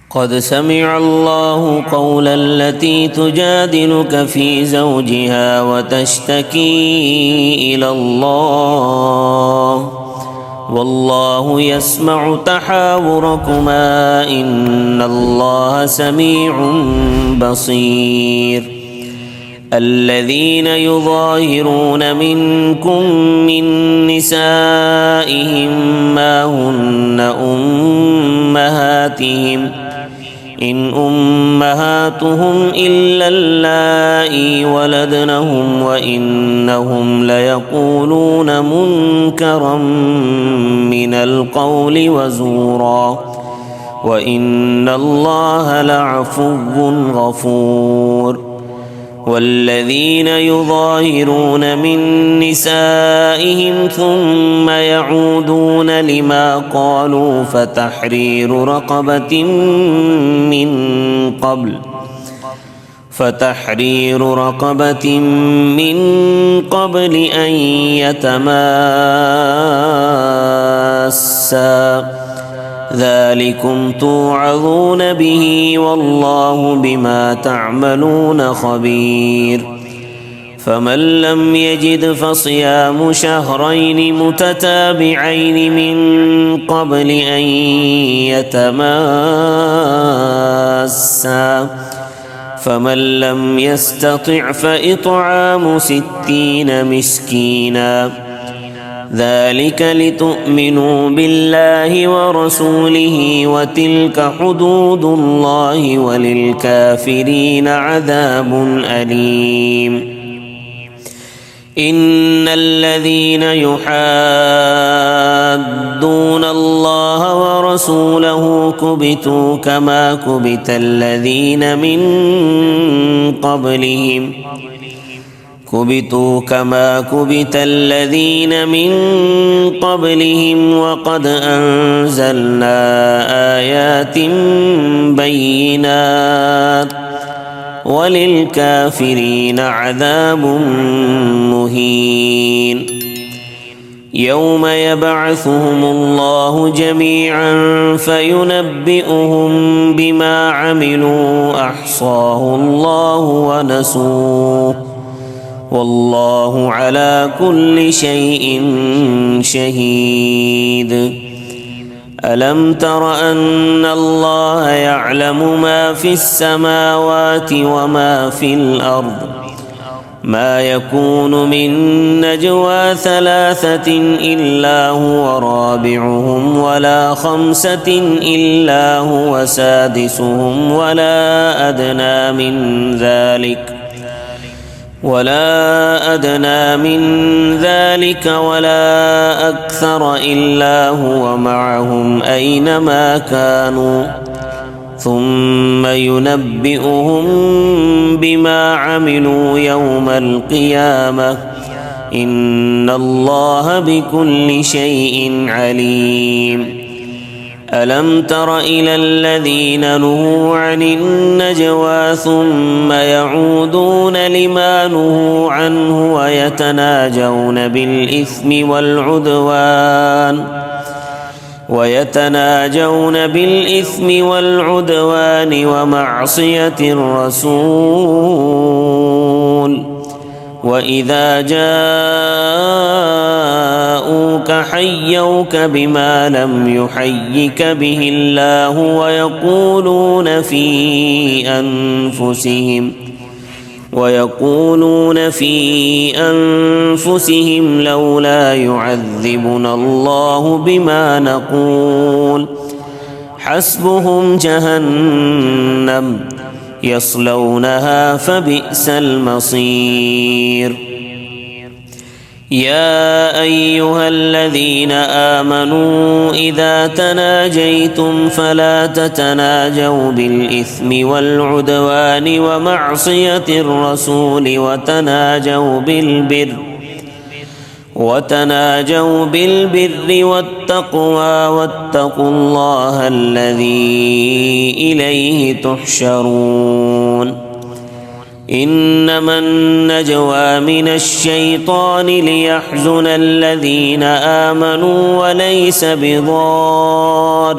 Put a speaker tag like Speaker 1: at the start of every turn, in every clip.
Speaker 1: قد سمع الله قول التي تجادلك في زوجها وتشتكي إلى الله والله يسمع تحاوركما إن الله سميع بصير. الذين يظاهرون منكم من نسائهم ما هن أمهاتهم إن أمهاتهم إلا اللائي ولدنهم وإنهم ليقولون منكرا من القول وزورا وإن الله لعفو غفور. والذين يظاهرون من نسائهم ثم يعودون لما قالوا فتحرير رقبة من قبل أن يتماسا ذلكم توعظون به والله بما تعملون خبير. فمن لم يجد فصيام شهرين متتابعين من قبل أن يتماسا فمن لم يستطع فإطعام 60 مسكينا ذلك لتؤمنوا بالله ورسوله وتلك حدود الله وللكافرين عذاب أليم. إن الذين يحادون الله ورسوله كبتوا كما كبت الذين من قبلهم وقد أنزلنا آيات بينات وللكافرين عذاب مهين. يوم يبعثهم الله جميعا فينبئهم بما عملوا أحصاه الله ونسوه والله على كل شيء شهيد. ألم تر أن الله يعلم ما في السماوات وما في الأرض ما يكون من نجوى 3 إلا هو رابعهم ولا 5 إلا هو سادسهم ولا أدنى من ذلك ولا أكثر إلا هو معهم أينما كانوا ثم ينبئهم بما عملوا يوم القيامة إن الله بكل شيء عليم. ألم تر إلى الذين نهوا عن النجوى ثم يعودون لما نهوا عنه ويتناجون بالإثم والعدوان ومعصية الرسول وإذا جاءوك حيوك بما لم يحيك به الله ويقولون في أنفسهم لولا يعذبنا الله بما نقول حسبهم جهنم يصلونها فبئس المصير. يا أيها الذين آمنوا إذا تناجيتم فلا تتناجوا بالإثم والعدوان ومعصية الرسول وتناجوا بالبر والتقوى واتقوا الله الذي إليه تحشرون. إنما النجوى من الشيطان ليحزن الذين آمنوا وليس بضارهم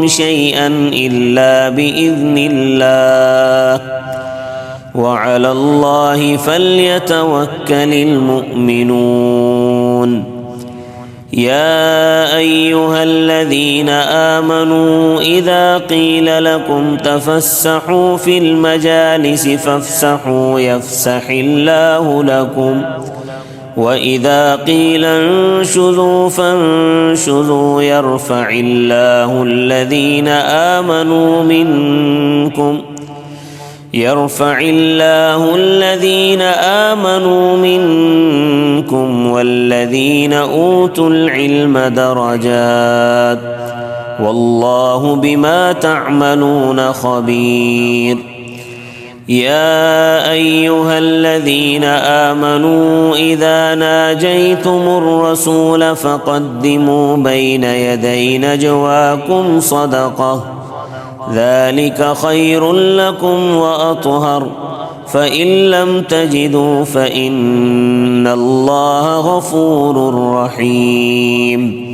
Speaker 1: شيئا إلا بإذن الله وعلى الله فليتوكل المؤمنون. يا أيها الذين آمنوا إذا قيل لكم تفسحوا في المجالس فافسحوا يفسح الله لكم وإذا قيل انشزوا فانشزوا يرفع الله الذين آمنوا منكم والذين أوتوا العلم درجات والله بما تعملون خبير. يا أيها الذين آمنوا إذا ناجيتم الرسول فقدموا بين يدي نجواكم صدقة ذلك خير لكم وأطهر فإن لم تجدوا فإن الله غفور رحيم.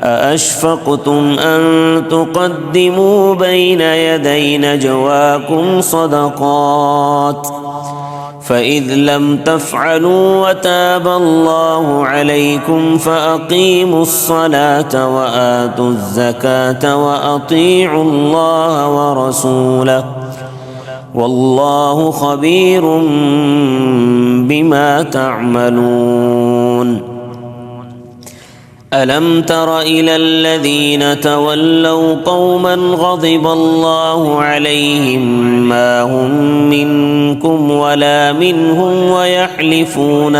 Speaker 1: أأشفقتم أن تقدموا بين يدي نجواكم صدقات فإذ لم تفعلوا وتاب الله عليكم فأقيموا الصلاة وآتوا الزكاة وأطيعوا الله ورسوله والله خبير بما تعملون. ألم تر إلى الذين تولوا قوما غضب الله عليهم ما هم منكم ولا منهم ويحلفون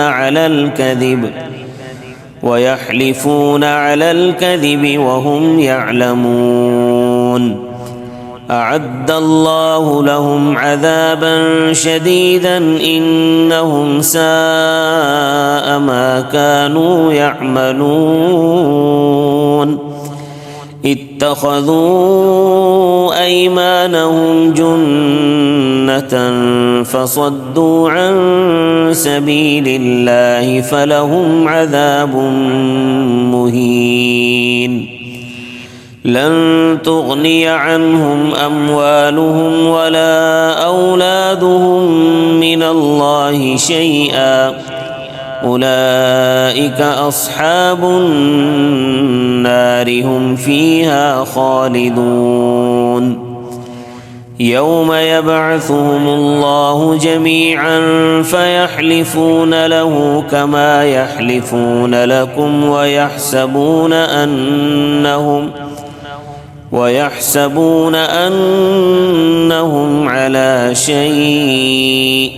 Speaker 1: على الكذب وهم يعلمون. أعد الله لهم عذابا شديدا إنهم ساء ما كانوا يعملون. اتخذوا أيمانهم جنة فصدوا عن سبيل الله فلهم عذاب مهين. لن تغني عنهم أموالهم ولا أولادهم من الله شيئا أولئك أصحاب النار هم فيها خالدون. يوم يبعثهم الله جميعا فيحلفون له كما يحلفون لكم ويحسبون أنهم على شيء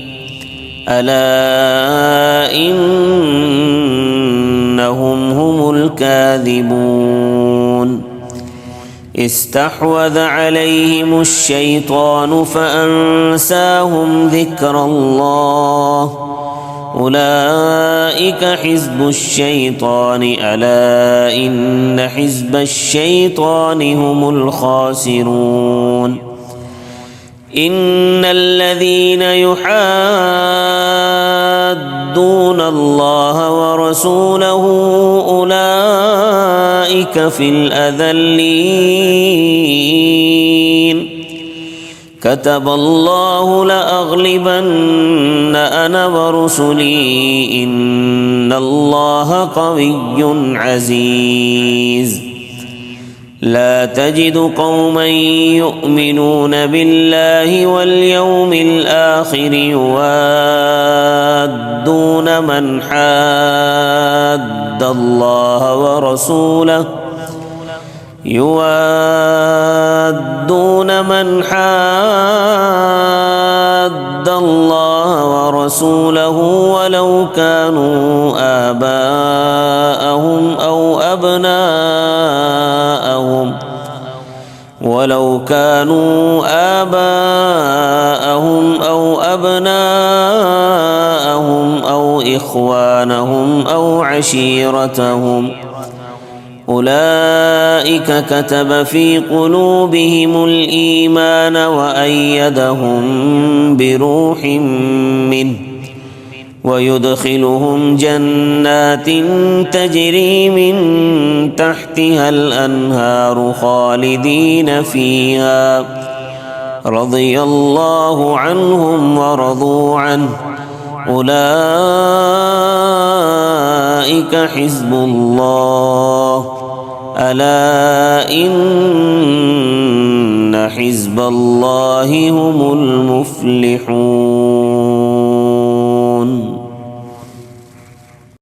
Speaker 1: ألا إنهم هم الكاذبون. استحوذ عليهم الشيطان فأنساهم ذكر الله أولئك حزب الشيطان ألا إن حزب الشيطان هم الخاسرون. إن الذين يحادون الله ورسوله أولئك في الأذلين. كتب الله لأغلبن أنا ورسلي إن الله قوي عزيز. لا تجد قوما يؤمنون بالله واليوم الآخر يوادون من حاد الله ورسوله ولو كانوا آباءهم أو أبناءهم أو إخوانهم أو عشيرتهم أولئك كتب في قلوبهم الإيمان وأيدهم بروح منه ويدخلهم جنات تجري من تحتها الأنهار خالدين فيها رضي الله عنهم ورضوا عنه أولئك حزب الله ألا إن حزب الله هم المفلحون